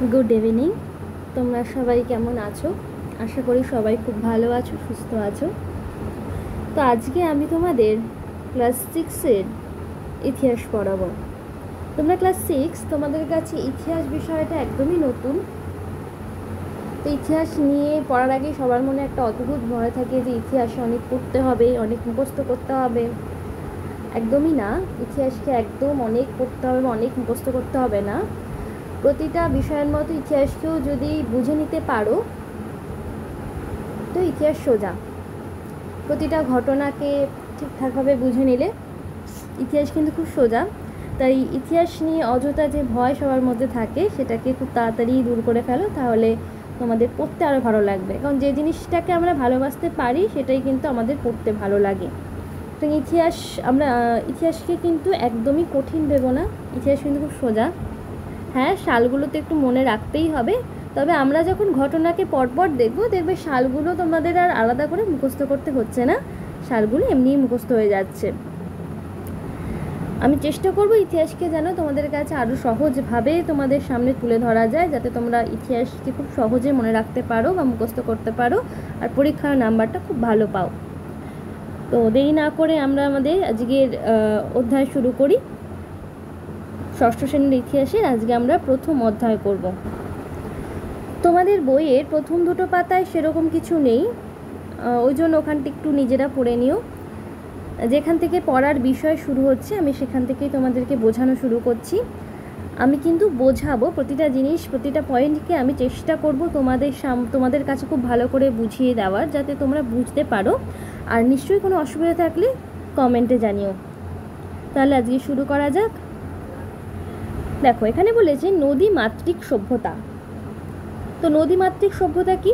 Good evening. তোমরা সবাই কেমন আছো? আশা করি সবাই খুব ভালো আছো, সুস্থ আছো। তো আজকে আমি তোমাদের ক্লাস 6 এর ইতিহাস পড়াবো। তোমরা ক্লাস 6, তোমাদের কাছে ইতিহাস বিষয়টা একদমই নতুন। তো ইতিহাস নিয়ে পড়ার আগে সবার মনে একটা অদ্ভুত ভয় থাকে যে ইতিহাসে অনেক পড়তে হবে, অনেক মুখস্থ করতে হবে। একদমই না, ইতিহাসকে একদম অনেক পড়তে হবে, অনেক মুখস্থ করতে হবে না। প্রতিটা বিষয়ের মতো ইতিহাসকেও যদি বুঝে নিতে পারো তো ইতিহাস সোজা। প্রতিটা ঘটনাকে ঠিকঠাকভাবে বুঝে নিলে ইতিহাস কিন্তু খুব সোজা। তাই ইতিহাস নিয়ে অযথা যে ভয় সবার মধ্যে থাকে সেটাকে খুব তাড়াতাড়ি দূর করে ফেলো, তাহলে তোমাদের পড়তে আরও ভালো লাগবে। কারণ যে জিনিসটাকে আমরা ভালোবাসতে পারি সেটাই কিন্তু আমাদের পড়তে ভালো লাগে। তো ইতিহাসকে কিন্তু একদমই কঠিন ভেবো না, ইতিহাস কিন্তু খুব সোজা। হ্যাঁ, সালগুলো তো একটু মনে রাখতেই হবে, তবে আমরা যখন ঘটনাকে পরপর দেখবে সালগুলো তোমাদের আর আলাদা করে মুখস্থ করতে হচ্ছে না, সালগুলো এমনিই মুখস্থ হয়ে যাচ্ছে। আমি চেষ্টা করব ইতিহাসকে যেন তোমাদের কাছে আরও সহজভাবে তোমাদের সামনে তুলে ধরা যায়, যাতে তোমরা ইতিহাসকে খুব সহজে মনে রাখতে পারো বা মুখস্থ করতে পারো আর পরীক্ষার নাম্বারটা খুব ভালো পাও। তো দেরি না করে আমরা আমাদের আজকের অধ্যায় শুরু করি। ষষ্ঠ শ্রেণীর ইতিহাসের আজকে আমরা প্রথম অধ্যায় করব। তোমাদের বইয়ের প্রথম দুটো পাতায় সেরকম কিছু নেই, ওই জন্য ওখানটা একটু নিজেরা পড়ে নিও। যেখান থেকে পড়ার বিষয় শুরু হচ্ছে আমি সেখান থেকেই তোমাদেরকে বোঝানো শুরু করছি। আমি কিন্তু বোঝাবো প্রতিটা জিনিস, প্রতিটা পয়েন্টকে আমি চেষ্টা করব তোমাদের কাছে খুব ভালো করে বুঝিয়ে দেওয়ার, যাতে তোমরা বুঝতে পারো। আর নিশ্চয়ই কোনো অসুবিধা থাকলে কমেন্টে জানিও। তাহলে আজকে শুরু করা যাক। দেখো, এখানে বলেছে নদীমাতৃক সভ্যতা। তো নদীমাতৃক সভ্যতা কি?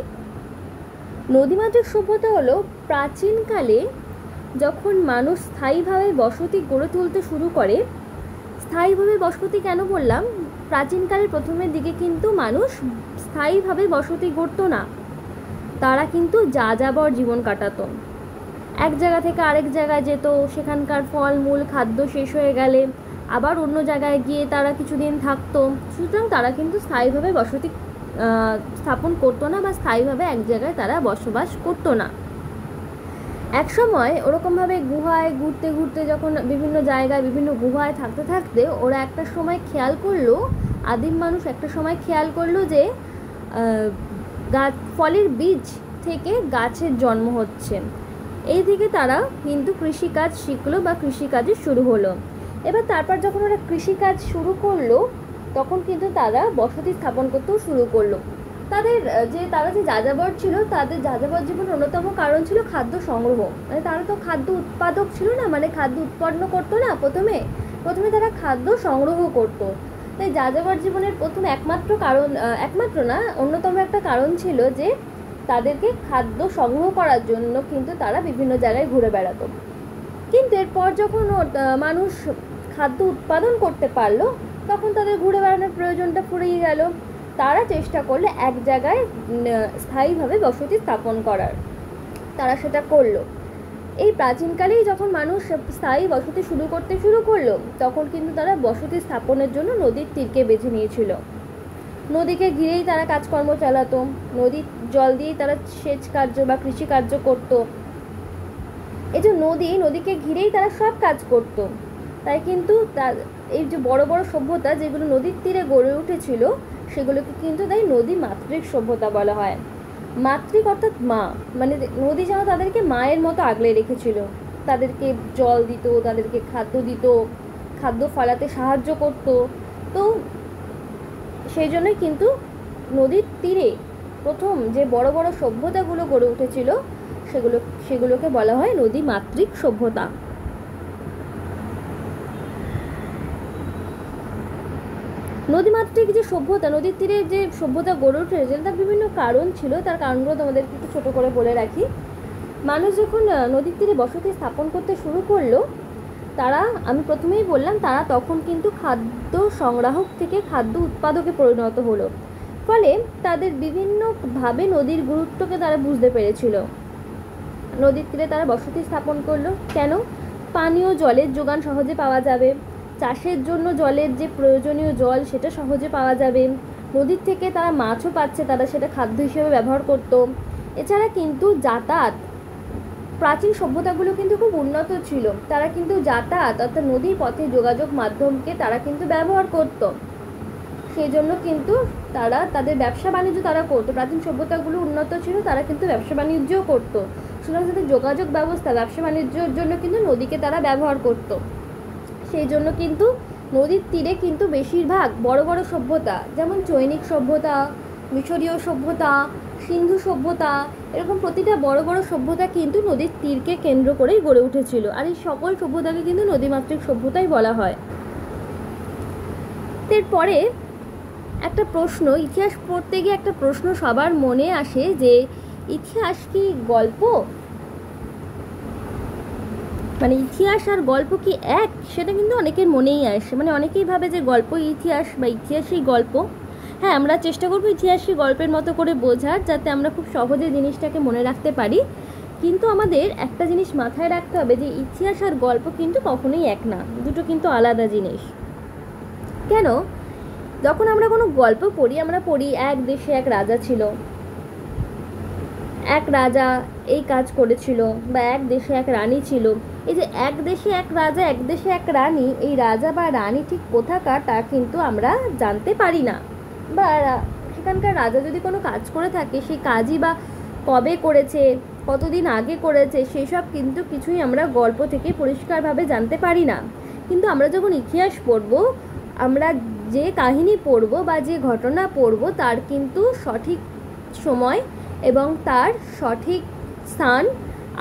নদীমাতৃক সভ্যতা হলো প্রাচীনকালে যখন মানুষ স্থায়ীভাবে বসতি গড়ে তুলতে শুরু করে। স্থায়ীভাবে বসতি কেন বললাম? প্রাচীনকালের প্রথমের দিকে কিন্তু মানুষ স্থায়ীভাবে বসতি গড়ত না, তারা কিন্তু যাযাবর জীবন কাটাতো। এক জায়গা থেকে আরেক জায়গায় যেত, সেখানকার ফল মূল খাদ্য শেষ হয়ে গেলে আবার অন্য জায়গায় গিয়ে তারা কিছুদিন থাকতো। সুতরাং তারা কিন্তু স্থায়ীভাবে বসতি স্থাপন করতো না, বা স্থায়ীভাবে এক জায়গায় তারা বসবাস করতো না। এক সময় ওরকমভাবে গুহায় ঘুরতে ঘুরতে, যখন বিভিন্ন জায়গায় বিভিন্ন গুহায় থাকতে থাকতে ওরা একটা সময় খেয়াল করলো, আদিম মানুষ একটা সময় খেয়াল করলো যে ফলের বীজ থেকে গাছের জন্ম হচ্ছে। এই দিকে তারা কিন্তু কৃষিকাজ শিখলো বা কৃষিকাজে শুরু হলো। এবার তারপর যখন ওরা কৃষিকাজ শুরু করলো, তখন কিন্তু তারা বসতি স্থাপন করতেও শুরু করলো। তারা যে যাযাবর ছিল, তাদের যাযাবর জীবনের অন্যতম কারণ ছিল খাদ্য সংগ্রহ। মানে তারা তো খাদ্য উৎপাদক ছিল না, মানে খাদ্য উৎপন্ন করতো না। প্রথমে তারা খাদ্য সংগ্রহ করতো। তাই যাযাবর জীবনের অন্যতম একটা কারণ ছিল যে তাদেরকে খাদ্য সংগ্রহ করার জন্য কিন্তু তারা বিভিন্ন জায়গায় ঘুরে বেড়াতো। কিন্তু এরপর যখন মানুষ খাদ্য উৎপাদন করতে পারলো, তখন তাদের ঘুরে বেড়ানোর প্রয়োজনটা ফুরিয়ে গেল। তারা চেষ্টা করলে এক জায়গায় স্থায়ীভাবে বসতি স্থাপন করার, তারা সেটা করলো। এই প্রাচীনকালেই যখন মানুষ স্থায়ী বসতি করতে শুরু করলো, তখন কিন্তু তারা বসতি স্থাপনের জন্য নদীর তীরকে বেছে নিয়েছিল। নদীকে ঘিরেই তারা কাজকর্ম চালাতো, নদীর জল দিয়েই তারা সেচ কার্য বা কৃষিকার্য করতো। এই যে নদীকে ঘিরেই তারা সব কাজ করত। তাই কিন্তু এই যে বড় বড় সভ্যতা যেগুলো নদীর তীরে গড়ে উঠেছিল, সেগুলোকে কিন্তু তাই নদী মাতৃক সভ্যতা বলা হয়। মাতৃক অর্থাৎ মা, মানে নদী যেন তাদেরকে মায়ের মতো আগলে রেখেছিল। তাদেরকে জল দিত, তাদেরকে খাদ্য দিত, খাদ্য ফলাতে সাহায্য করত। তো সেই জন্যই কিন্তু নদীর তীরে প্রথম যে বড় বড় সভ্যতাগুলো গড়ে উঠেছিল, সেগুলোকে বলা হয় নদী মাতৃক সভ্যতা। নদীমাতৃক যে সভ্যতা, নদীর তীরে যে সভ্যতা গড়ে উঠেছিল, তার বিভিন্ন কারণ ছিল। তার কারণগুলো তোমাদেরকে একটু ছোটো করে বলে রাখি। মানুষ যখন নদীর তীরে বসতি স্থাপন করতে শুরু করলো, আমি প্রথমেই বললাম, তারা তখন কিন্তু খাদ্য সংগ্রাহক থেকে খাদ্য উৎপাদকে পরিণত হলো। ফলে তাদের বিভিন্নভাবে নদীর গুরুত্বকে তারা বুঝতে পেরেছিল। নদীর তীরে তারা বসতি স্থাপন করলো কেন? পানীয় জলের যোগান সহজে পাওয়া যাবে, চাষের জন্য জলের যে প্রয়োজনীয় জল সেটা সহজে পাওয়া যাবে, নদীর থেকে তারা মাছও পাচ্ছে, তারা সেটা খাদ্য হিসেবে ব্যবহার করতো। এছাড়া কিন্তু যাতায়াত, প্রাচীন সভ্যতাগুলো কিন্তু খুব উন্নত ছিল, তারা কিন্তু যাতায়াত অর্থাৎ নদীর পথে যোগাযোগ মাধ্যমকে তারা কিন্তু ব্যবহার করতো। সেই জন্য কিন্তু তারা তাদের ব্যবসা বাণিজ্য তারা করতো। প্রাচীন সভ্যতাগুলো উন্নত ছিল, তারা কিন্তু ব্যবসা বাণিজ্যও করতো। সুতরাং তাদের যোগাযোগ ব্যবস্থা, ব্যবসা বাণিজ্যের জন্য কিন্তু নদীকে তারা ব্যবহার করতো। সেই জন্য কিন্তু নদীর তীরে কিন্তু বেশিরভাগ বড় বড় সভ্যতা, যেমন চৈনিক সভ্যতা, মিশরীয় সভ্যতা, সিন্ধু সভ্যতা, এরকম প্রতিটা বড় বড় সভ্যতা কিন্তু নদীর তীরকে কেন্দ্র করেই গড়ে উঠেছিল। আর এই সকল সভ্যতাকে কিন্তু নদীমাতৃক সভ্যতাই বলা হয়। এরপরে একটা প্রশ্ন, ইতিহাস পড়তে গিয়ে একটা প্রশ্ন সবার মনে আসে যে ইতিহাস কি গল্প? মানে ইতিহাস আর গল্প কি এক? সেটা কিন্তু অনেকের মনেই আসে। মানে অনেকেই ভাবে যে গল্প ইতিহাস বা ইতিহাসই গল্প। হ্যাঁ, আমরা চেষ্টা করবো ইতিহাসই গল্পের মতো করে বোঝার, যাতে আমরা খুব সহজে জিনিসটাকে মনে রাখতে পারি। কিন্তু আমাদের একটা জিনিস মাথায় রাখতে হবে যে ইতিহাস আর গল্প কিন্তু কখনোই এক না, দুটো কিন্তু আলাদা জিনিস। কেন? যখন আমরা কোনো গল্প পড়ি, আমরা পড়ি এক দেশে এক রাজা ছিল, এক রাজা এই কাজ করেছিল, বা এক দেশে এক রানী ছিল। এই যে এক দেশে এক রাজা, এক দেশে এক রানী, এই রাজা বা রানী ঠিক কোথাকার তা কিন্তু আমরা জানতে পারি না। বা সেখানকার রাজা যদি কোনো কাজ করে থাকে, সেই কাজই বা কবে করেছে, কতদিন আগে করেছে, সেসব কিন্তু কিছুই আমরা গল্প থেকে পরিষ্কারভাবে জানতে পারি না। কিন্তু আমরা যখন ইতিহাস পড়ব, আমরা যে কাহিনী পড়ব বা যে ঘটনা পড়ব, তার কিন্তু সঠিক সময় এবং তার সঠিক স্থান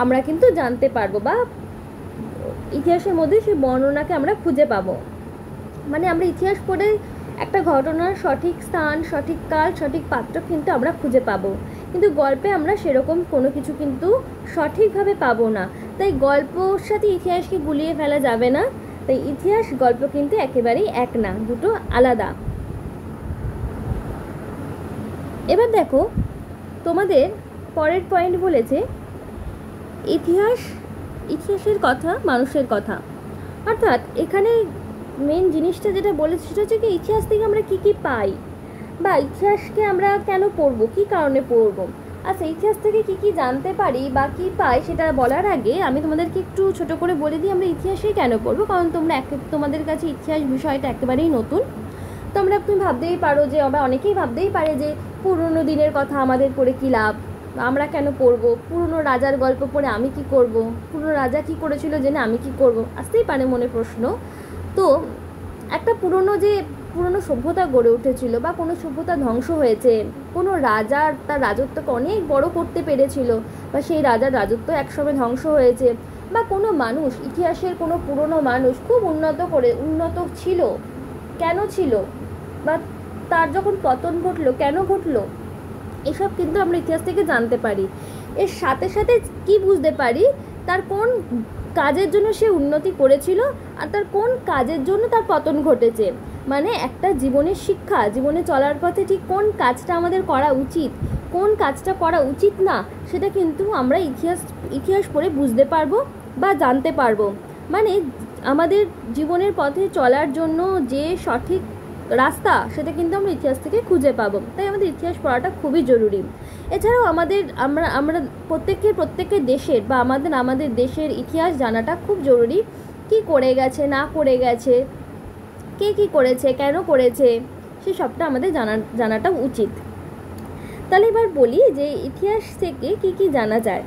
আমরা কিন্তু জানতে পারবো, বা ইতিহাসের মধ্যে সেই বর্ণনাকে আমরা খুঁজে পাবো। মানে আমরা ইতিহাস পড়ে একটা ঘটনার সঠিক স্থান, সঠিক কাল, সঠিক পাত্র কিন্তু আমরা খুঁজে পাবো। কিন্তু গল্পে আমরা সেরকম কোনো কিছু কিন্তু সঠিকভাবে পাবো না। তাই গল্পর সাথে ইতিহাসকে গুলিয়ে ফেলা যাবে না। তাই ইতিহাস গল্প কিন্তু একেবারেই এক না, দুটো আলাদা। এবার দেখো, তোমাদের পরের পয়েন্ট বলেছে ইতিহাসের কথা, মানুষের কথা। অর্থাৎ এখানে মেন জিনিসটা যেটা বলেছে সেটা হচ্ছে কি, ইতিহাস থেকে আমরা কি কি পাই, বা ইতিহাসকে আমরা কেন পড়বো, কি কারণে পড়বো। আচ্ছা, ইতিহাস থেকে কি কি জানতে পারি বা কি পাই সেটা বলার আগে আমি তোমাদেরকে একটু ছোট করে বলে দিই আমরা ইতিহাসেই কেন পড়বো। কারণ তোমাদের কাছে ইতিহাস বিষয়টা একেবারেই নতুন। তুমি ভাবতেই পারো যে, আবার অনেকেই ভাবতেই পারে যে পুরনো দিনের কথা আমাদের পড়ে কী লাভ, আমরা কেন পড়বো, পুরনো রাজার গল্প পড়ে আমি কি করব, পুরনো রাজা কি করেছিল জেনে আমি কি করব, আসতেই পারে মনে প্রশ্ন। তো একটা পুরনো সভ্যতা গড়ে উঠেছিল, বা কোনো সভ্যতা ধ্বংস হয়েছে, কোনো রাজার তার রাজত্বকে অনেক বড় করতে পেরেছিল, বা সেই রাজার রাজত্ব একসময় ধ্বংস হয়েছে, বা কোনো মানুষ, ইতিহাসের কোনো পুরনো মানুষ খুব উন্নত ছিল, কেন ছিল, বা তার যখন পতন ঘটলো কেন ঘটলো, এসব কিন্তু আমরা ইতিহাস থেকে জানতে পারি। এর সাথে সাথে কি বুঝতে পারি, তার কোন কাজের জন্য সে উন্নতি করেছিল আর তার কোন কাজের জন্য তার পতন ঘটেছে। মানে একটা জীবনের শিক্ষা, জীবনে চলার পথে ঠিক কোন কাজটা আমাদের করা উচিত, কোন কাজটা করা উচিত না, সেটা কিন্তু আমরা ইতিহাস পড়ে বুঝতে পারবো বা জানতে পারবো। মানে আমাদের জীবনের পথে চলার জন্য যে সঠিক রাস্তা, সেটা কিন্তু আমরা ইতিহাস থেকে খুঁজে পাবো। তাই আমাদের ইতিহাস পড়াটা খুবই জরুরি। এছাড়াও আমরা প্রত্যেকের দেশের বা আমাদের দেশের ইতিহাস জানাটা খুব জরুরি। কি করে গেছে, না করে গেছে, কে কী করেছে, কেন করেছে, সে সবটা আমাদের জানাটা উচিত। তাহলে এবার বলি যে ইতিহাস থেকে কি কি জানা যায়।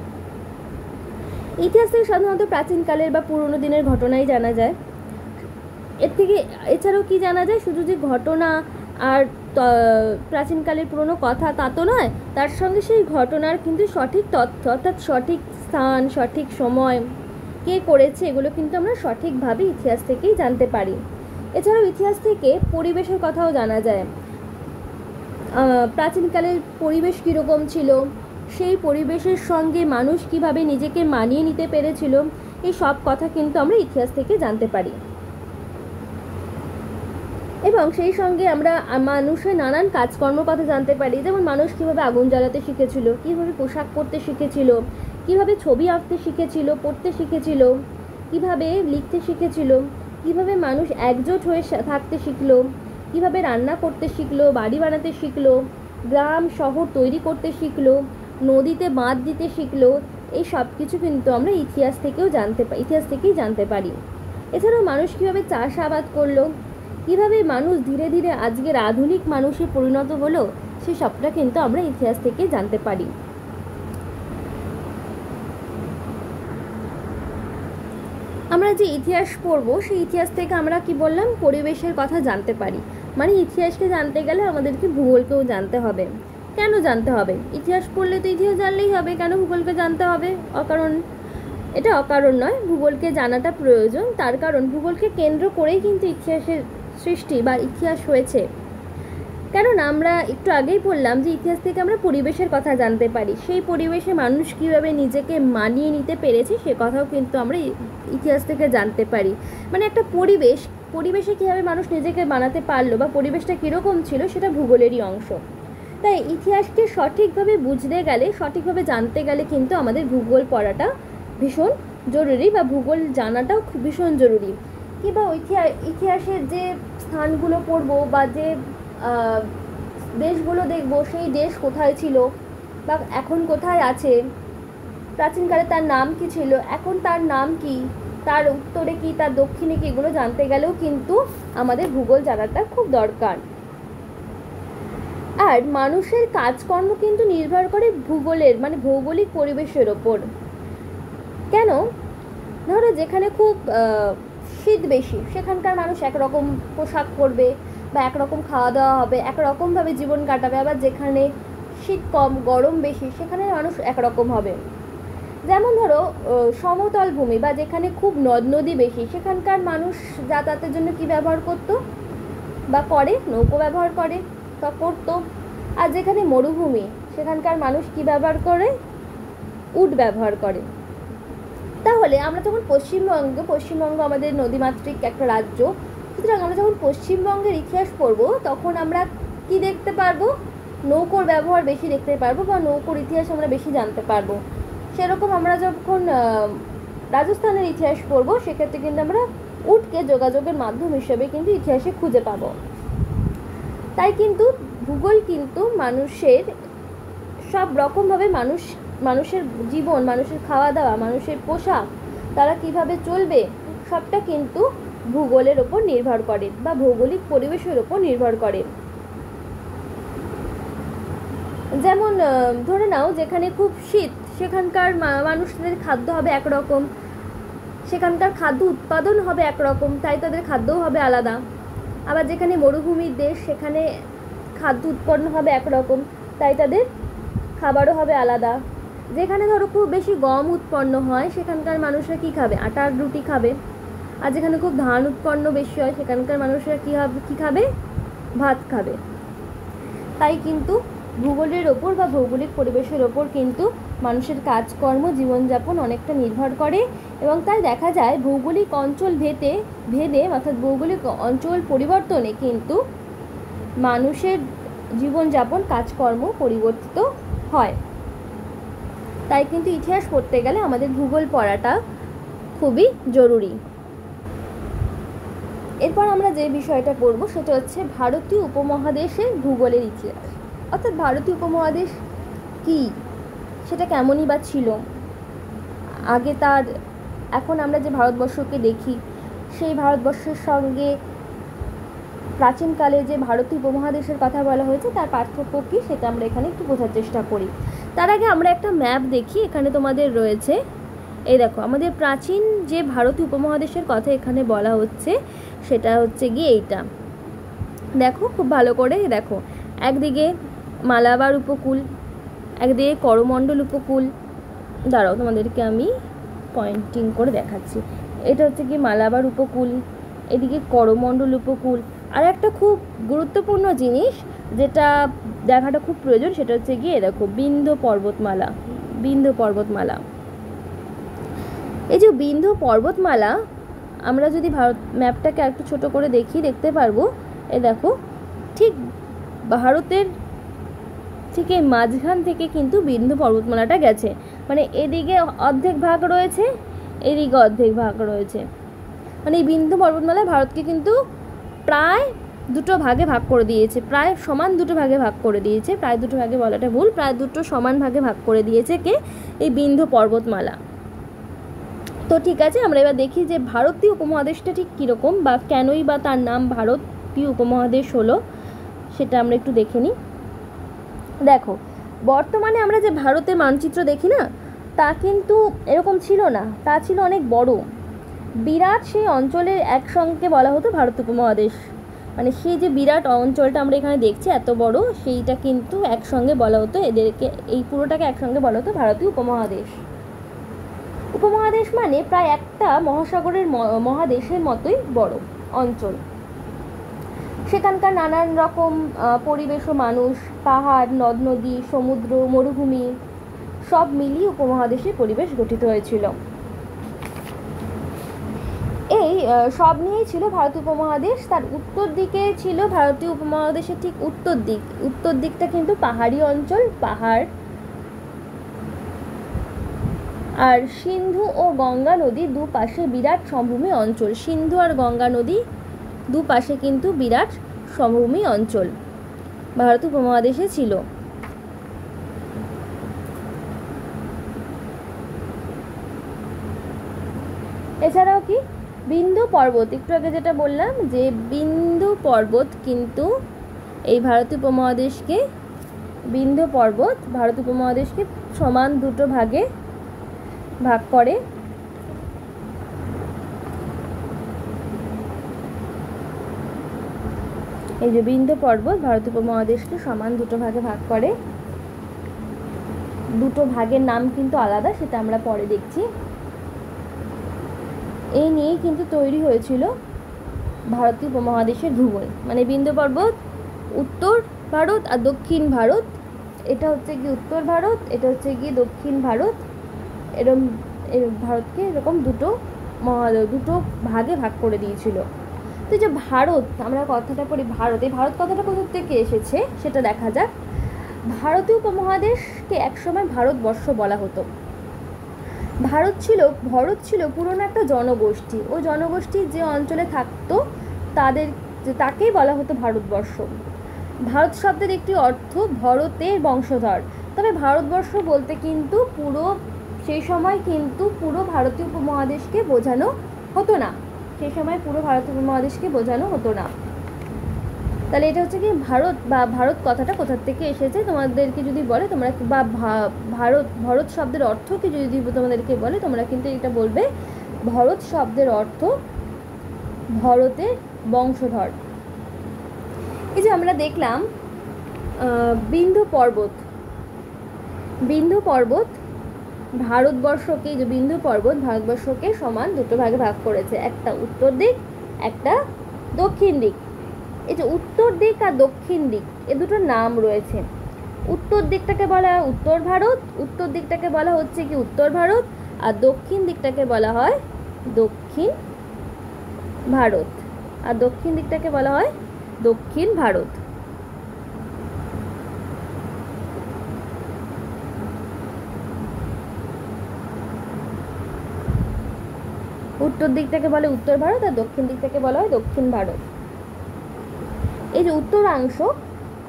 ইতিহাস থেকে সাধারণত প্রাচীনকালের বা পুরনো দিনের ঘটনাই জানা যায়। এছাড়াও কি জানা যায়, শুধু যে ঘটনা আর প্রাচীনকালের পুরনো কথা তা তো নয়, তার সঙ্গে সেই ঘটনার কিন্তু সঠিক তথ্য, অর্থাৎ সঠিক স্থান, সঠিক সময়, কে করেছে, এগুলো কিন্তু আমরা সঠিকভাবে ইতিহাস থেকেই জানতে পারি। এছাড়াও ইতিহাস থেকে পরিবেশের কথাও জানা যায়। প্রাচীনকালের পরিবেশ কীরকম ছিল, সেই পরিবেশের সঙ্গে মানুষ কিভাবে নিজেকে মানিয়ে নিতে পেরেছিল, এই সব কথা কিন্তু আমরা ইতিহাস থেকে জানতে পারি। এবং সেই সঙ্গে আমরা মানুষের নানান কাজকর্ম কথা জানতে পারি। যেমন মানুষ কীভাবে আগুন জ্বালাতে শিখেছিল, কীভাবে পোশাক পরতে শিখেছিল, কীভাবে ছবি আঁকতে শিখেছিল, পড়তে শিখেছিল, কীভাবে লিখতে শিখেছিল, কীভাবে মানুষ একজোট হয়ে থাকতে শিখলো, কীভাবে রান্না করতে শিখলো, বাড়ি বানাতে শিখলো, গ্রাম শহর তৈরি করতে শিখলো, নদীতে বাঁধ দিতে শিখলো, এই সব কিছু কিন্তু আমরা ইতিহাস থেকেই জানতে পারি। এছাড়াও মানুষ কীভাবে চাষাবাদ করলো, কীভাবে মানুষ ধীরে ধীরে আজকের আধুনিক মানুষে পরিণত হলো, সে সবটা কিন্তু আমরা ইতিহাস থেকে জানতে পারি। আমরা যে ইতিহাস পড়ব সেই ইতিহাস থেকে আমরা কি বললাম, পরিবেশের কথা জানতে পারি। মানে ইতিহাসকে জানতে গেলে আমাদেরকে ভূগোলকেও জানতে হবে। কেন জানতে হবে? ইতিহাস পড়লে তো ইতিহাস জানলেই হবে, কেন ভূগোলকে জানতে হবে? এটা অকারণ নয়, ভূগোলকে জানাটা প্রয়োজন। তার কারণ ভূগোলকে কেন্দ্র করেই কিন্তু ইতিহাসের সৃষ্টি বা ইতিহাস হয়েছে। কারণ আমরা একটু আগেই বললাম যে ইতিহাস থেকে আমরা পরিবেশের কথা জানতে পারি, সেই পরিবেশে মানুষ কীভাবে নিজেকে মানিয়ে নিতে পেরেছে সে কথাও কিন্তু আমরা ইতিহাস থেকে জানতে পারি। মানে একটা পরিবেশে কীভাবে মানুষ নিজেকে বানাতে পারলো বা পরিবেশটা কীরকম ছিল সেটা ভূগোলেরই অংশ। তাই ইতিহাসকে সঠিকভাবে বুঝতে গেলে, সঠিকভাবে জানতে গেলে কিন্তু আমাদের ভূগোল পড়াটা ভীষণ জরুরি বা ভূগোল জানাটাও ভীষণ জরুরি। কিংবা ইতিহাসের যে স্থানগুলো পড়বো বা যে দেশগুলো দেখবো, সেই দেশ কোথায় ছিল বা এখন কোথায় আছে, প্রাচীনকালে তার নাম কি ছিল, এখন তার নাম কি, তার উত্তরে কি, তার দক্ষিণে কি, এগুলো জানতে গেলেও কিন্তু আমাদের ভূগোল জানাটা খুব দরকার। আর মানুষের কাজকর্ম কিন্তু নির্ভর করে ভূগোলের মানে ভৌগোলিক পরিবেশের ওপর। কেন? ধরো যেখানে খুব শীত বেশি, সেখানকার মানুষ একরকম পোশাক পরবে বা একরকম খাওয়া দাওয়া হবে, একরকমভাবে জীবন কাটাবে। আবার যেখানে শীত কম, গরম বেশি, সেখানে মানুষ একরকম হবে। যেমন ধরো সমতল ভূমি বা যেখানে খুব নদ নদী বেশি, সেখানকার মানুষ যাতায়াতের জন্য কি ব্যবহার করতো বা করে? নৌকো ব্যবহার করে বা করতো। আর যেখানে মরুভূমি, সেখানকার মানুষ কি ব্যবহার করে? উট ব্যবহার করে। তাহলে আমরা যখন পশ্চিমবঙ্গ আমাদের নদীমাতৃক একটা রাজ্য, সুতরাং আমরা যখন পশ্চিমবঙ্গের ইতিহাস পড়ব তখন আমরা কি দেখতে পারবো? নৌকোর ব্যবহার বেশি দেখতে পারবো বা নৌকোর ইতিহাস আমরা বেশি জানতে পারবো। সেরকম আমরা যখন রাজস্থানের ইতিহাস পড়ব সেক্ষেত্রে কিন্তু আমরা উটকে যোগাযোগের মাধ্যম হিসেবে কিন্তু ইতিহাসে খুঁজে পাবো। তাই কিন্তু ভূগোল কিন্তু মানুষের সব রকমভাবে মানুষের জীবন, মানুষের খাওয়া দাওয়া, মানুষের পোশাক, তারা কিভাবে চলবে, সবটা কিন্তু ভূগোলের ওপর নির্ভর করে বা ভৌগোলিক পরিবেশের ওপর নির্ভর করে। যেমন ধরে নাও যেখানে খুব শীত, সেখানকার মানুষদের খাদ্য হবে একরকম, সেখানকার খাদ্য উৎপাদন হবে একরকম, তাই তাদের খাদ্যও হবে আলাদা। আবার যেখানে মরুভূমির দেশ, সেখানে খাদ্য উৎপন্ন হবে একরকম, তাই তাদের খাবারও হবে আলাদা। যেখানে ধরো খুব বেশি গম উৎপন্ন হয়, সেখানকার মানুষরা কী খাবে? আটার রুটি খাবে। আর যেখানে খুব ধান উৎপন্ন বেশি হয়, সেখানকার মানুষরা কী খাবে? ভাত খাবে। তাই কিন্তু ভূগোলের ওপর বা ভৌগোলিক পরিবেশের ওপর কিন্তু মানুষের কাজকর্ম, জীবনযাপন অনেকটা নির্ভর করে। এবং তাই দেখা যায় ভৌগোলিক অঞ্চল ভেদে অর্থাৎ ভৌগোলিক অঞ্চল পরিবর্তনে কিন্তু মানুষের জীবনযাপন, কাজকর্ম পরিবর্তিত হয়। তাই কিন্তু ইতিহাস পড়তে গেলে আমাদের ভূগোল পড়াটা খুবই জরুরি। এরপর আমরা যে বিষয়টা পড়ব সেটা হচ্ছে ভারতীয় উপমহাদেশের ভূগোলের ইতিহাস। অর্থাৎ ভারতীয় উপমহাদেশ কি, সেটা কেমনই বা ছিল আগে, এখন আমরা যে ভারতবর্ষকে দেখি সেই ভারতবর্ষের সঙ্গে প্রাচীনকালে যে ভারতীয় উপমহাদেশের কথা বলা হয়েছে তার পার্থক্য কী সেটা আমরা এখানে একটু বোঝার চেষ্টা করি। তার আগে আমরা একটা ম্যাপ দেখি। এখানে তোমাদের রয়েছে, এই দেখো আমাদের প্রাচীন যে ভারতীয় উপমহাদেশের কথা এখানে বলা হচ্ছে সেটা হচ্ছে গিয়ে এইটা। দেখো খুব ভালো করে দেখো, একদিকে মালাবার উপকূল, একদিকে করমণ্ডল উপকূল। দাঁড়াও তোমাদেরকে আমি পয়েন্টিং করে দেখাচ্ছি। এটা হচ্ছে কি মালাবার উপকূল, এদিকে করমণ্ডল উপকূল। আর একটা খুব গুরুত্বপূর্ণ জিনিস যেটা দেখাটা খুব প্রয়োজন সেটা হচ্ছে গিয়ে দেখো বিন্ধ্য পর্বতমালা। এই যে বিন্ধ্য পর্বতমালা, আমরা যদি ভারত ম্যাপটাকে একটু ছোট করে দেখতে পারবো। এই দেখো ঠিক ভারতের থেকে মাঝখান থেকে কিন্তু বিন্ধ্য পর্বতমালাটা গেছে। মানে এদিকে অর্ধেক ভাগ রয়েছে, এদিকে অর্ধেক ভাগ রয়েছে। মানে এই বিন্ধ্য পর্বতমালা ভারতকে কিন্তু প্রায় দুটো ভাগে ভাগ করে দিয়েছে, প্রায় সমান দুটো ভাগে ভাগ করে দিয়েছে, প্রায় দুটো ভাগে বলাটা ভুল, প্রায় দুটো সমান ভাগে ভাগ করে দিয়েছে কে? এই বিন্ধ্য পর্বতমালা। তো ঠিক আছে, আমরা এবার দেখি যে ভারতীয় উপমহাদেশটা ঠিক কীরকম, বা কেনই বা তার নাম ভারতীয় উপমহাদেশ হলো, সেটা আমরা একটু দেখে নিই। দেখো, বর্তমানে আমরা যে ভারতের মানচিত্র দেখি না, তা কিন্তু এরকম ছিল না, তা ছিল অনেক বড় বিরাট। সেই অঞ্চলের একসঙ্গে বলা হতো ভারত উপমহাদেশ, মানে সেই যে বিরাট অঞ্চলটা আমরা এখানে দেখছি এত বড়, সেইটা কিন্তু একসঙ্গে বলা হতো এদেরকে, এই পুরোটাকে একসঙ্গে বলা হতো ভারতীয় উপমহাদেশ। উপমহাদেশ মানে প্রায় একটা মহাসাগরের মহাদেশের মতোই বড় অঞ্চল। সেখানকার নানান রকম পরিবেশ ও মানুষ, পাহাড়, নদ নদী, সমুদ্র, মরুভূমি সব মিলিয়ে উপমহাদেশের পরিবেশ গঠিত হয়েছিল। এই সব নিয়েই ছিল ভারতীয় উপমহাদেশ। তার উত্তর দিকে ছিল ভারতীয় উপমহাদেশের ঠিক উত্তর দিক, উত্তর দিকটা কিন্তু পাহাড়ি অঞ্চল, পাহাড়। আর সিন্ধু ও গঙ্গা নদী দুপাশে বিরাট সমভূমি অঞ্চল, সিন্ধু আর গঙ্গা নদী দুপাশে কিন্তু বিরাট সমভূমি অঞ্চল ভারতীয় উপমহাদেশে ছিল। এছাড়াও কি বিন্ধ্য পর্বত, একটু আগে যেটা বললাম যে বিন্ধ্য পর্বত কিন্তু এই ভারতীয় উপমহাদেশকে, বিন্ধ্য পর্বত ভারতীয় উপমহাদেশকে সমান দুটো ভাগে ভাগ করে। এই যে বিন্ধ্য পর্বত ভারতীয় উপমহাদেশকে সমান দুটো ভাগে ভাগ করে। দুটো ভাগের নাম কিন্তু আলাদা, সেটা আমরা পরে দেখছি। এই নিয়েই কিন্তু তৈরি হয়েছিল ভারতীয় উপমহাদেশের ভূগোল, মানে বিন্ধ্য পর্বত উত্তর ভারত আর দক্ষিণ ভারত, এটা হচ্ছে কি উত্তর ভারত, এটা হচ্ছে কি দক্ষিণ ভারত, এরকম ভারতকে এরকম দুটো ভাগে ভাগ করে দিয়েছিল। তো যে ভারত, আমরা কথাটা পড়ি ভারত, এই ভারত কথাটা কোথা থেকে এসেছে সেটা দেখা যাক। ভারতীয় উপমহাদেশকে একসময় ভারতবর্ষ বলা হতো। ভারত ছিল পুরনো একটা জনগোষ্ঠী, ওই জনগোষ্ঠী যে অঞ্চলে থাকতো তাকেই বলা হতো ভারতবর্ষ। ভারত শব্দের একটি অর্থ ভরতের বংশধর, তবে ভারতবর্ষ বলতে কিন্তু সেই সময় কিন্তু পুরো ভারতীয় উপমহাদেশকে বোঝানো হতো না, সেই সময় পুরো ভারতীয় উপমহাদেশকে বোঝানো হতো না। তাহলে এটা হচ্ছে কি ভারত, বা ভারত কথাটা কোথা থেকে এসেছে তোমাদেরকে যদি বলে, তোমরা বা ভারত শব্দের অর্থ কি যদি তোমাদেরকে বলে, তোমরা কিন্তু এটা বলবে ভারত শব্দের অর্থ ভরতের বংশধর। এই যে আমরা দেখলাম বিন্ধ্য পর্বত ভারতবর্ষকে, যে বিন্ধ্য পর্বত ভারতবর্ষকে সমান দুটো ভাগে ভাগ করেছে, একটা উত্তর দিক, একটা দক্ষিণ দিক। এই যে উত্তর দিক আর দক্ষিণ দিক, এ দুটো নাম রয়েছে। উত্তর দিকটাকে বলা হয় উত্তর ভারত, উত্তর দিকটাকে বলা হচ্ছে কি উত্তর ভারত, আর দক্ষিণ দিকটাকে বলা হয় দক্ষিণ ভারত, আর দক্ষিণ দিকটাকে বলা হয় দক্ষিণ ভারত। উত্তর দিকটাকে বলে উত্তর ভারত আর দক্ষিণ দিকটাকে বলা হয় দক্ষিণ ভারত। এই যে উত্তরাংশ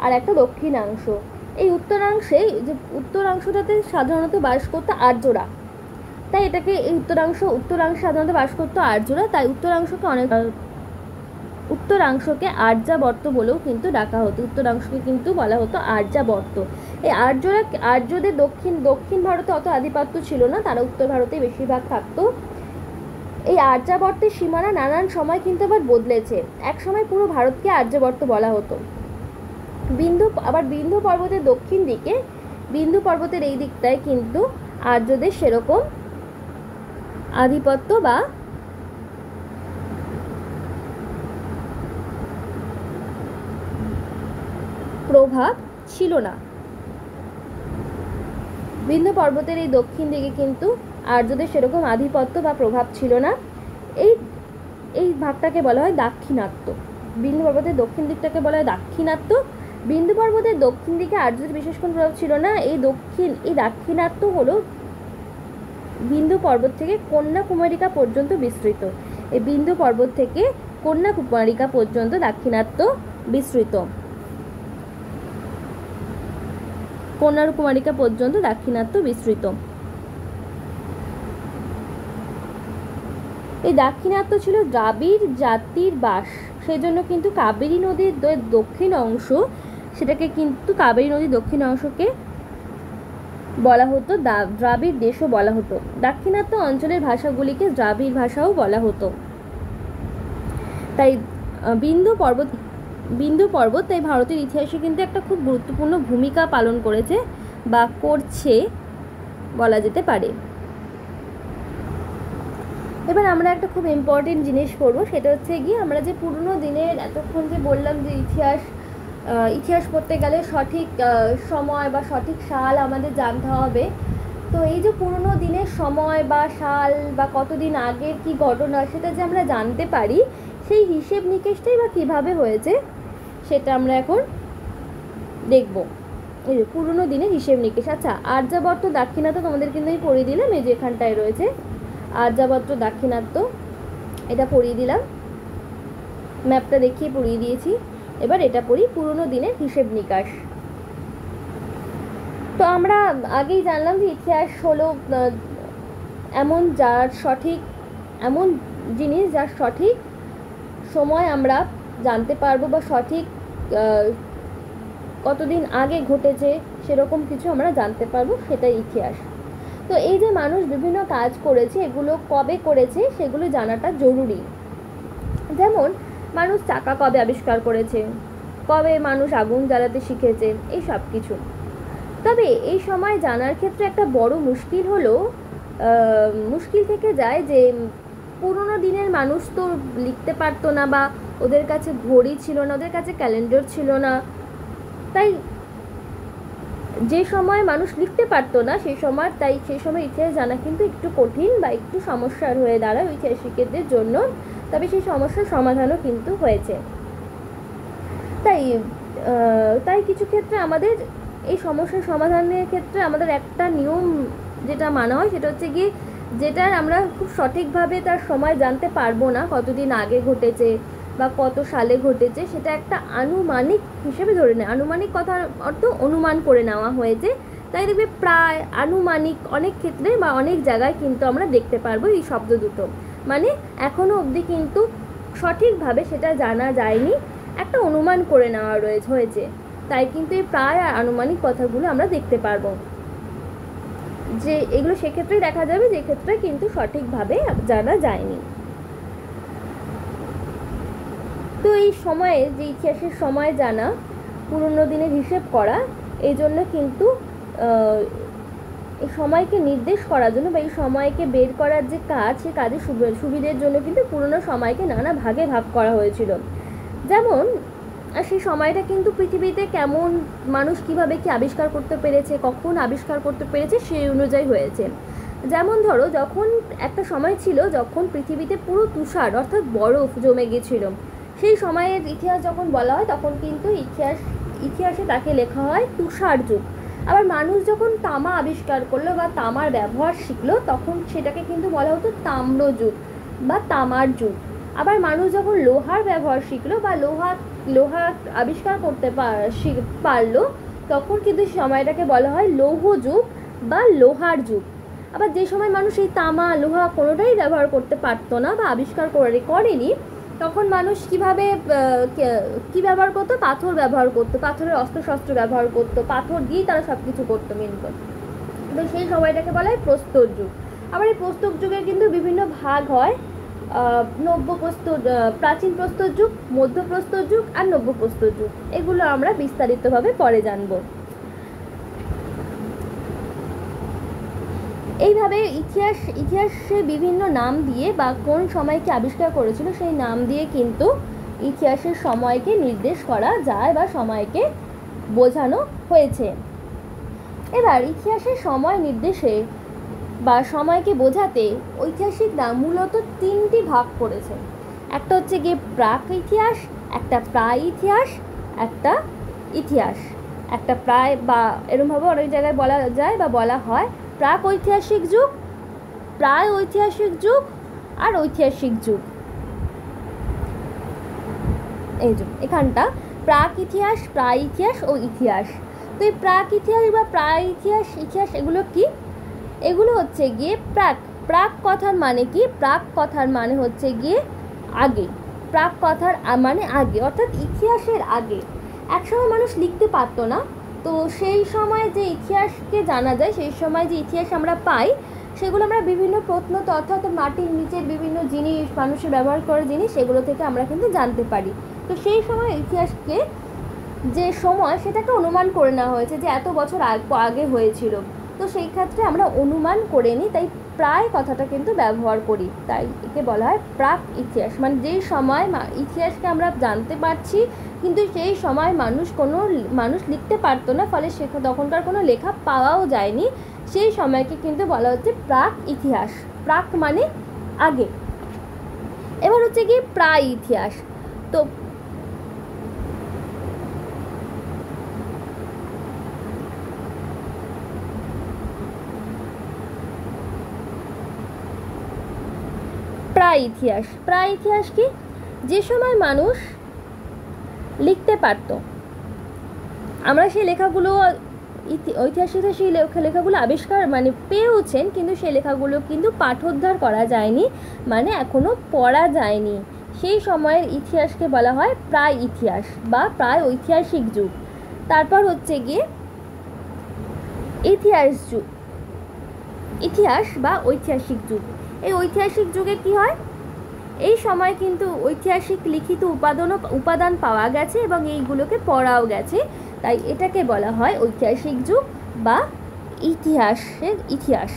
আর একটা দক্ষিণাংশ, এই উত্তরাংশটাতে সাধারণত বাস করতো আর্যরা, তাই এটাকে এই উত্তরাংশ সাধারণত বাস করতো আর্যরা, তাই উত্তরাংশকে আর্যাবর্ত বলেও কিন্তু ডাকা হতো, উত্তরাংশকে কিন্তু বলা হতো আর্যাবর্ত। এই আর্যদের দক্ষিণ ভারতে অত আধিপত্য ছিল না, তারা উত্তর ভারতে বেশিরভাগ থাকতো। এই আর্যাবর্তের সীমানা নানান সময় কিন্তু আবার বদলেছে, এক সময় পুরো ভারতকে আর্যাবর্ত বলা হতো। বিন্ধ্য পর্বতের দক্ষিণ দিকে, বিন্ধ্য পর্বতের এই দিকটায় কিন্তু আর্যদের সেরকম আধিপত্য বা প্রভাব ছিল না। বিন্ধ্য পর্বতের এই দক্ষিণ দিকে কিন্তু আর্যদের সেরকম আধিপত্য বা প্রভাব ছিল না। এই ভাগটাকে বলা হয় দাক্ষিণাত্য। বিন্ধ্য পর্বতের দক্ষিণ দিকটাকে বলা হয় দাক্ষিণাত্য। বিন্ধ্য পর্বতের দক্ষিণ দিকে আর্যদের বিশেষ কোনো প্রভাব ছিল না। এই দাক্ষিণাত্য হলো বিন্ধ্য পর্বত থেকে কন্যাকুমারিকা পর্যন্ত বিস্তৃত। এই বিন্ধ্য পর্বত থেকে কন্যাকুমারিকা পর্যন্ত দাক্ষিণাত্য বিস্তৃত। কন্যাকুমারিকা পর্যন্ত দাক্ষিণাত্য বিস্তৃত। এই দাক্ষিণাত্য ছিল দ্রাবিড় জাতির বাস, সেজন্য কিন্তু কাবেরী নদীর দক্ষিণ অংশ, সেটাকে কিন্তু কাবেরী নদীর দক্ষিণ অংশকে বলা হতো দ্রাবিড় দেশও বলা হতো। দাক্ষিণাত্য অঞ্চলের ভাষাগুলিকে দ্রাবিড় ভাষাও বলা হতো। তাই বিন্দু পর্বত তাই ভারতের ইতিহাসে কিন্তু একটা খুব গুরুত্বপূর্ণ ভূমিকা পালন করেছে বা করছে বলা যেতে পারে। এবার আমরা একটা খুব ইম্পর্টেন্ট জিনিস করবো, সেটা হচ্ছে গিয়ে আমরা যে পুরনো দিনের এতক্ষণ যে বললাম যে ইতিহাস পড়তে গেলে সঠিক সময় বা সঠিক সাল আমাদের জানতে হবে। তো এই যে পুরনো দিনের সময় বা সাল বা কতদিন আগের কি ঘটনা সেটা যে আমরা জানতে পারি, সেই হিসেব নিকেশটাই বা কীভাবে হয়েছে সেটা আমরা এখন দেখব। এই যে পুরনো দিনের হিসেব নিকেশ। আচ্ছা, আর্যাবর্ত দাক্ষিণাত্য তোমাদের কিন্তু আমি পড়িয়ে দিলাম, এই যে এখানটায় রয়েছে আর্যাবর্ত দাক্ষিণাত্য, এটা পড়িয়ে দিলাম, ম্যাপটা দেখিয়ে পড়িয়ে দিয়েছি। এবার এটা পড়ি, পুরনো দিনের হিসেব নিকাশ। তো আমরা আগেই জানলাম যে ইতিহাস হলো এমন জিনিস যার সঠিক সময় আমরা জানতে পারবো বা সঠিক কতদিন আগে ঘটেছে সেরকম কিছু আমরা জানতে পারবো, সেটাই ইতিহাস। তো এই যে মানুষ বিভিন্ন কাজ করেছে, এগুলো কবে করেছে সেগুলো জানাটা জরুরি। যেমন মানুষ চাকা কবে আবিষ্কার করেছে, কবে মানুষ আগুন জ্বালাতে শিখেছে, এই সব কিছু। তবে এই সময় জানার ক্ষেত্রে একটা বড় মুশকিল থেকে যায় যে পুরোনো দিনের মানুষ তো লিখতে পারতো না, বা ওদের কাছে ঘড়ি ছিল না, ওদের কাছে ক্যালেন্ডার ছিল না। তাই যে সময় মানুষ লিখতে পারতো না সেই সময় ইতিহাস জানা কিন্তু একটু কঠিন বা একটু সমস্যার হয়ে দাঁড়ায় ঐতিহাসিকদের জন্য। তবে সেই সমস্যার সমাধানও কিন্তু হয়েছে। তাই কিছু ক্ষেত্রে আমাদের এই সমস্যার সমাধানের ক্ষেত্রে আমাদের একটা নিয়ম যেটা মানা হয়, সেটা হচ্ছে গিয়ে যেটার আমরা খুব সঠিকভাবে তার সময় জানতে পারবো না, কতদিন আগে ঘটেছে বা কত সালে ঘটেছে, সেটা একটা আনুমানিক হিসেবে ধরে নেয়। আনুমানিক কথার অর্থ অনুমান করে নেওয়া হয়েছে। তাই দেখবে প্রায়, আনুমানিক অনেক ক্ষেত্রে বা অনেক জায়গায় কিন্তু আমরা দেখতে পারবো এই শব্দ দুটো। মানে এখনো অবধি কিন্তু সঠিকভাবে সেটা জানা যায়নি, একটা অনুমান করে নেওয়া হয়েছে। তাই কিন্তু এই প্রায় আর আনুমানিক কথাগুলো আমরা দেখতে পারবো, যে এগুলো সেক্ষেত্রেই দেখা যাবে যে ক্ষেত্রে কিন্তু সঠিকভাবে জানা যায়নি। তো এই সময়ে যে ইতিহাসের সময় জানা, পুরনো দিনের হিসেব করা, এই জন্য কিন্তু এই সময়কে নির্দেশ করার জন্য বা এই সময়কে বের করার যে কাজ, সেই কাজের সুবিধের জন্য কিন্তু পুরনো সময়কে নানা ভাগে ভাগ করা হয়েছিল। যেমন সেই সময়টা কিন্তু পৃথিবীতে কেমন মানুষ কিভাবে কি আবিষ্কার করতে পেরেছে, কখন আবিষ্কার করতে পেরেছে সেই অনুযায়ী হয়েছে। যেমন ধরো, যখন একটা সময় ছিল যখন পৃথিবীতে পুরো তুষার অর্থাৎ বরফ জমে গেছিল, সেই সময়ের ইতিহাস যখন বলা হয় তখন কিন্তু ইতিহাসে তাকে লেখা হয় তুষার যুগ। আবার মানুষ যখন তামা আবিষ্কার করলো বা তামার ব্যবহার শিখলো, তখন সেটাকে কিন্তু বলা হতো তাম্র যুগ বা তামার যুগ। আবার মানুষ যখন লোহার ব্যবহার শিখলো বা লোহা আবিষ্কার করতে পারলো, তখন কিন্তু সময়টাকে বলা হয় লৌহ যুগ বা লোহার যুগ। আবার যে সময় মানুষ এই তামা লোহা কোনোটাই ব্যবহার করতে পারতো না বা আবিষ্কার করেনি, তখন মানুষ কি ব্যবহার করতো, পাথর ব্যবহার করতো, পাথরের অস্ত্রশস্ত্র ব্যবহার করতো, পাথর দিয়েই তারা সব কিছু করতো মেনলি। তো সেই সময়টাকে বলা হয় প্রস্তর যুগ। আবার এই প্রস্তর যুগের কিন্তু বিভিন্ন ভাগ হয়, প্রাচীন প্রস্তর যুগ, মধ্য প্রস্তর যুগ আর নব্য প্রস্তর যুগ। এগুলো আমরা বিস্তারিতভাবে পরে জানব। এইভাবে ইতিহাসে বিভিন্ন নাম দিয়ে বা কোন সময়কে আবিষ্কার করেছিল সেই নাম দিয়ে কিন্তু ইতিহাসের সময়কে নির্দেশ করা যায় বা সময়কে বোঝানো হয়েছে। এবার ইতিহাসের সময় নির্দেশে বা সময়কে বোঝাতে ঐতিহাসিকরা মূলত তিনটি ভাগ করেছে। একটা হচ্ছে গিয়ে প্রাক ইতিহাস, একটা প্রায় ইতিহাস, একটা ইতিহাস। একটা প্রায় বা এরকমভাবে অনেক জায়গায় বলা যায় বা বলা হয় প্রাক ঐতিহাসিক যুগ, প্রায় ঐতিহাসিক যুগ আর ঐতিহাসিক যুগ। এই যে এখানটা প্রাক ইতিহাস, প্রায় ইতিহাস ও ইতিহাস। তো এই প্রাক ইতিহাস বা প্রায় ইতিহাস, ইতিহাস এগুলো কি? এগুলো হচ্ছে গিয়ে প্রাক। প্রাক কথার মানে কি? প্রাক কথার মানে হচ্ছে গিয়ে আগে। প্রাক কথার মানে আগে, অর্থাৎ ইতিহাসের আগে। একসময় মানুষ লিখতে পারতো না, তো সেই সময় যে ইতিহাসকে জানা যায়, সেই সময় যে ইতিহাস আমরা পাই, সেগুলো আমরা বিভিন্ন প্রত্নতত্ত্ব, অর্থাৎ মাটির নিচের বিভিন্ন জিনিস, মানুষের ব্যবহার করার জিনিস, সেগুলো থেকে আমরা কিন্তু জানতে পারি। তো সেই সময় ইতিহাসকে যে সময়, সেটাকে অনুমান করে নেওয়া হয়েছে যে এত বছর আগে হয়েছিল। তো সেই ক্ষেত্রে আমরা অনুমান করে নিই, তাই প্রায় কথাটা কিন্তু ব্যবহার করি। তাই একে বলা হয় প্রাক ইতিহাস। মানে যেই সময় ইতিহাসকে আমরা জানতে পারছি, কিন্তু সেই সময় মানুষ লিখতে পারতো না, ফলে তখনকার কোনো লেখা পাওয়াও যায়নি, সেই সময়কে কিন্তু বলা হচ্ছে প্রাক ইতিহাস। প্রাক মানে আগে। এবার হচ্ছে কি প্রায় ইতিহাস। তো প্রায় ইতিহাস, প্রায় ইতিহাস কি? যে সময় মানুষ লিখতে পারত, আমরা সেই লেখাগুলো ঐতিহাসিকরা সেই লেখাগুলো আবিষ্কার মানে পেয়েওছেন, কিন্তু সেই লেখাগুলো কিন্তু পাঠোদ্ধার করা যায়নি, মানে এখনো পড়া যায়নি। সেই সময়ের ইতিহাসকে বলা হয় প্রায় ইতিহাস বা প্রায় ঐতিহাসিক যুগ। তারপর হচ্ছে গিয়ে ইতিহাস যুগ, ইতিহাস বা ঐতিহাসিক যুগ। এই ঐতিহাসিক যুগে কি হয়? এই সময় কিন্তু ঐতিহাসিক লিখিত উপাদান পাওয়া গেছে এবং এইগুলোকে পড়াও গেছে, তাই এটাকে বলা হয় ঐতিহাসিক যুগ বা ইতিহাসের ইতিহাস।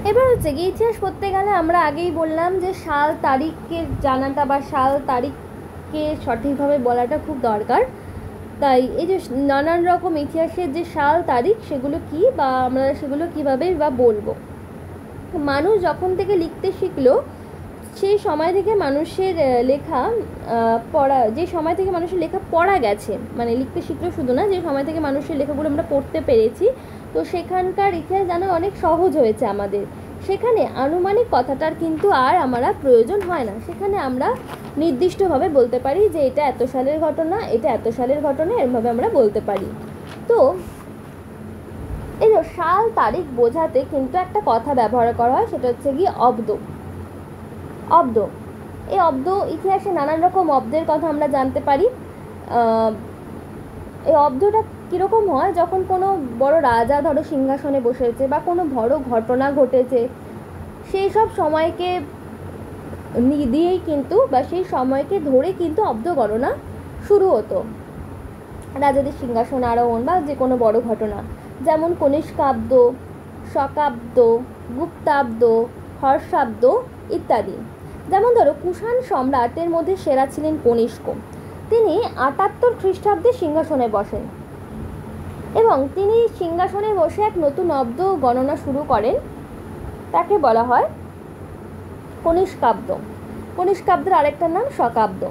এবার হচ্ছে কি ইতিহাস পড়তে গেলে আমরা আগেই বললাম যে সাল তারিখকে জানাটা বা সাল তারিখকে সঠিকভাবে বলাটা খুব দরকার। তাই এই যে নানান রকম ইতিহাসের যে সাল তারিখ, সেগুলো কি বা আমরা সেগুলো কীভাবে বা বলবো। মানুষ যখন থেকে লিখতে শিখলো, সেই সময় থেকে মানুষের লেখা পড়া, যে সময় থেকে মানুষের লেখা পড়া গেছে, মানে লিখতে শিখলো শুধু না, যে সময় থেকে মানুষের লেখাগুলো আমরা পড়তে পেরেছি, তো সেখানকার ইতিহাস জানা অনেক সহজ হয়েছে আমাদের। সেখানে আনুমানিক কথাটার কিন্তু আর আমরা প্রয়োজন হয় না, সেখানে আমরা নির্দিষ্টভাবে বলতে পারি যে এটা এত সালের ঘটনা, এটা এত সালের ঘটনা, এরভাবে আমরা বলতে পারি। তো এই সাল তারিখ বোঝাতে কিন্তু একটা কথা ব্যবহার করা হয়, সেটা হচ্ছে গিয়ে অব্দ। অব্দ, এই অব্দ, ইতিহাসে নানান রকম অব্দের কথা আমরা জানতে পারি। এই অব্দটা কীরকম হয়? যখন কোনো বড় রাজা ধরো সিংহাসনে বসেছে বা কোনো বড় ঘটনা ঘটেছে, সেই সব সময়কে দিয়েই কিন্তু বা সেই সময়কে ধরে কিন্তু অব্দ গণনা শুরু হতো। রাজাদের সিংহাসন আরোহণ বা যে কোনো বড় ঘটনা, যেমন কনিষ্কাব্দ, শকাব্দ, গুপ্তাব্দ, হর্ষাব্দ ইত্যাদি। যেমন ধরো কুষাণ সম্রাটের মধ্যে সেরা ছিলেন কনিষ্ক। তিনি ৭৮ খ্রিস্টাব্দে সিংহাসনে বসেন এবং তিনি সিংহাসনে বসে এক নতুন অব্দ গণনা শুরু করেন, তাকে বলা হয় কনিষ্কাব্দ। কনিষ্কাব্দের আরেকটা নাম শকাব্দ।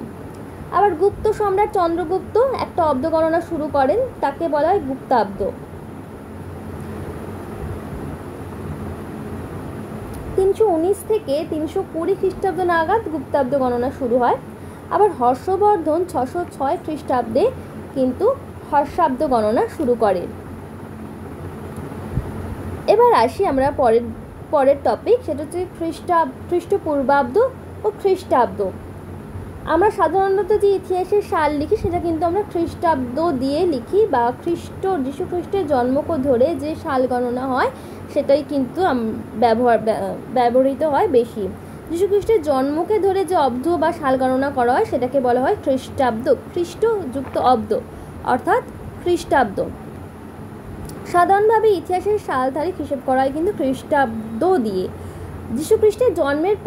আবার গুপ্ত সম্রাট চন্দ্রগুপ্ত একটা অব্দ গণনা শুরু করেন, তাকে বলা হয় গুপ্তাব্দ। ৩১৯ থেকে ৩২০ খ্রিস্টাব্দ নাগাদ গুপ্তাব্দ গণনা শুরু হয়। আবার হর্ষবর্ধন ৬০৬ খ্রিস্টাব্দে কিন্তু হর্ষাব্দ গণনা শুরু করে। এবার আসি আমরা পরের টপিক, সেটা হচ্ছে খ্রিস্টপূর্বাব্দ ও খ্রিস্টাব্দ। আমরা সাধারণত যে ইতিহাসের সাল লিখি, সেটা কিন্তু আমরা খ্রিস্টাব্দ দিয়ে লিখি, বা যীশু খ্রিস্টের জন্মকে ধরে যে সাল গণনা হয় সেটাই কিন্তু ব্যবহৃত হয় বেশি। যীশু খ্রিস্টের জন্মকে ধরে যে অব্দ বা সাল গণনা করা হয়, সেটাকে বলা হয় খ্রিস্টাব্দ, খ্রিস্ট যুক্ত অব্দ, অর্থাৎ খ্রিস্টাব্দ। সাধারণভাবে ইতিহাসের সাল তারিখ হিসেব করা হয় কিন্তু খ্রিস্টাব্দ দিয়ে। যীশু খ্রিস্টের জন্মের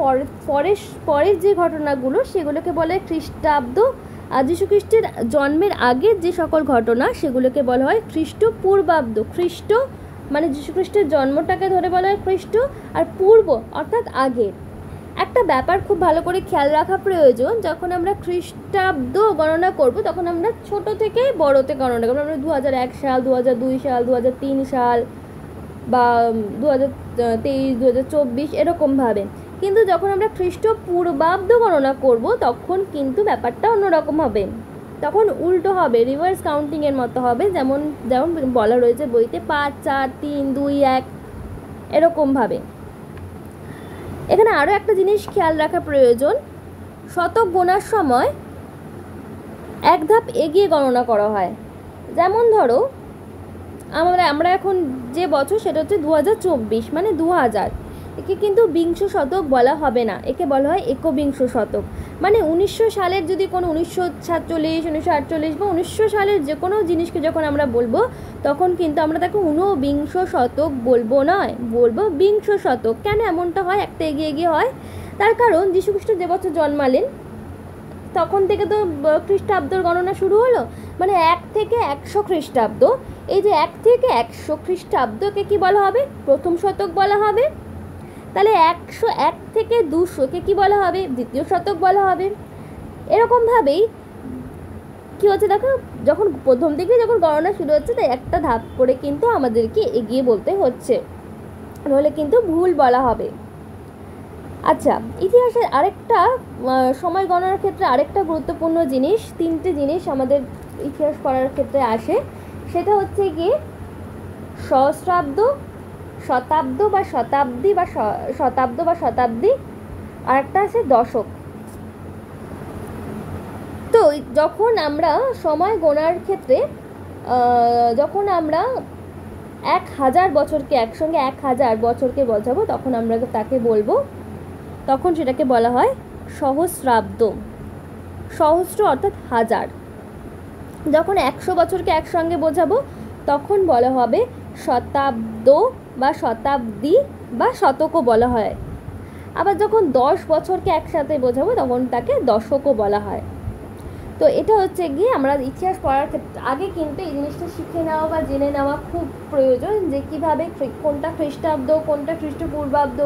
পরের যে ঘটনাগুলো, সেগুলোকে বলে খ্রিস্টাব্দ, আর যীশু খ্রিস্টের জন্মের আগের যে সকল ঘটনা, সেগুলোকে বলা হয় খ্রিস্টপূর্বাব্দ। খ্রিস্ট মানে যীশু খ্রিস্টের জন্মটাকে ধরে বলা হয় খ্রিস্ট, আর পূর্ব অর্থাৎ আগের। একটা ব্যাপার খুব ভালো করে খেয়াল রাখা প্রয়োজন, যখন আমরা খ্রিস্টাব্দ গণনা করব, তখন আমরা ছোট থেকে বড়তে গণনা করবো। আমরা 2001 সাল, 2002 সাল, 2003 সাল বা 2023, 2024 এরকমভাবে। কিন্তু যখন আমরা খ্রিস্টপূর্বাব্দ গণনা করব তখন কিন্তু ব্যাপারটা অন্যরকম হবে, তখন উল্টো হবে, রিভার্স কাউন্টিংয়ের মতো হবে, যেমন যেমন বলা রয়েছে বইতে 5 4 3 2 1 এরকমভাবে। এখানে আরও একটা জিনিস খেয়াল রাখা প্রয়োজন, শতক গোনার সময় এক ধাপ এগিয়ে গণনা করা হয়। যেমন ধরো আমরা এখন যে বছর সেটা হচ্ছে 2024, মানে 2000, একে কিন্তু বিংশ শতক বলা হবে না, একে বলা হয় একবিংশ শতক। মানে 1900 সালের যদি কোনো 1947 1948 বা 1900 সালের যে কোনো জিনিসকে যখন আমরা বলবো তখন কিন্তু আমরা তাকে ঊনবিংশ শতক বলবো, নয় বলবো বিংশ শতক। কেন এমনটা হয়, একটা এগিয়ে এগিয়ে হয়? তার কারণ যীশুখ্রিস্ট যে বছর জন্মালেন তখন থেকে তো খ্রিস্টাব্দর গণনা শুরু হলো, মানে 1 থেকে 100 খ্রিস্টাব্দ। এই যে 1 থেকে 100 খ্রিস্টাব্দকে কি বলা হবে? প্রথম শতক বলা হবে। তাহলে 101 থেকে 200কে কি বলা হবে? দ্বিতীয় শতক বলা হবে। এরকমভাবেই কি হচ্ছে দেখো, যখন প্রথম দিকে যখন গণনা শুরু হচ্ছে তাই একটা ধাপ করে কিন্তু আমাদেরকে এগিয়ে বলতে হচ্ছে, নাহলে কিন্তু ভুল বলা হবে। আচ্ছা, ইতিহাসের আরেকটা সময় গণনার ক্ষেত্রে আরেকটা গুরুত্বপূর্ণ জিনিস, 3টে জিনিস আমাদের ইতিহাস পড়ার ক্ষেত্রে আসে, সেটা হচ্ছে গিয়ে সহস্রাব্দ, শতাব্দ বা শতাব্দী বা শতাব্দ বা শতাব্দী, আরেকটা আছে দশক। তো যখন আমরা সময় গোনার ক্ষেত্রে যখন আমরা 1000 বছরকে একসঙ্গে 1000 বছরকে বোঝাবো তখন আমরা তাকে বলবো, তখন সেটাকে বলা হয় সহস্রাব্দ। সহস্র অর্থাৎ 1000। যখন 100 বছরকে একসঙ্গে বোঝাবো তখন বলা হবে শতাব্দ বা শতাব্দী বা শতকও বলা হয়। আবার যখন 10 বছরকে একসাথে বোঝাবো তখন তাকে দশকও বলা হয়। তো এটা হচ্ছে গিয়ে আমরা ইতিহাস পড়ার ক্ষেত্রে আগে কিন্তু এই জিনিসটা শিখে নেওয়া বা জেনে নেওয়া খুব প্রয়োজন, যে কীভাবে কোনটা খ্রিস্টাব্দ, কোনটা খ্রিস্টপূর্বাব্দ,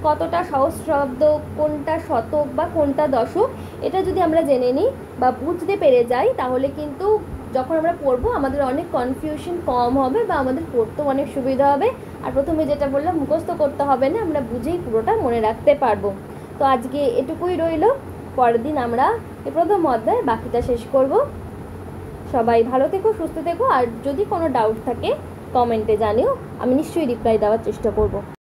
কতটা সহস্রাব্দ, কোনটা শতক বা কোনটা দশক, এটা যদি আমরা জেনে নিই বা বুঝতে পেরে যাই তাহলে কিন্তু যখন আমরা পড়বো আমাদের অনেক কনফিউশন কম হবে বা আমাদের পড়তেও অনেক সুবিধা হবে। আর প্রথমে যেটা বললাম, মুখস্থ করতে হবে না, আমরা বুঝেই পুরোটা মনে রাখতে পারবো। তো আজকে এটুকুই রইল, পরের দিন আমরা এই প্রথম অধ্যায় বাকিটা শেষ করব। সবাই ভালো থেকো, সুস্থ থেকো, আর যদি কোনো ডাউট থাকে কমেন্টে জানিও, আমি নিশ্চয়ই রিপ্লাই দেওয়ার চেষ্টা করব।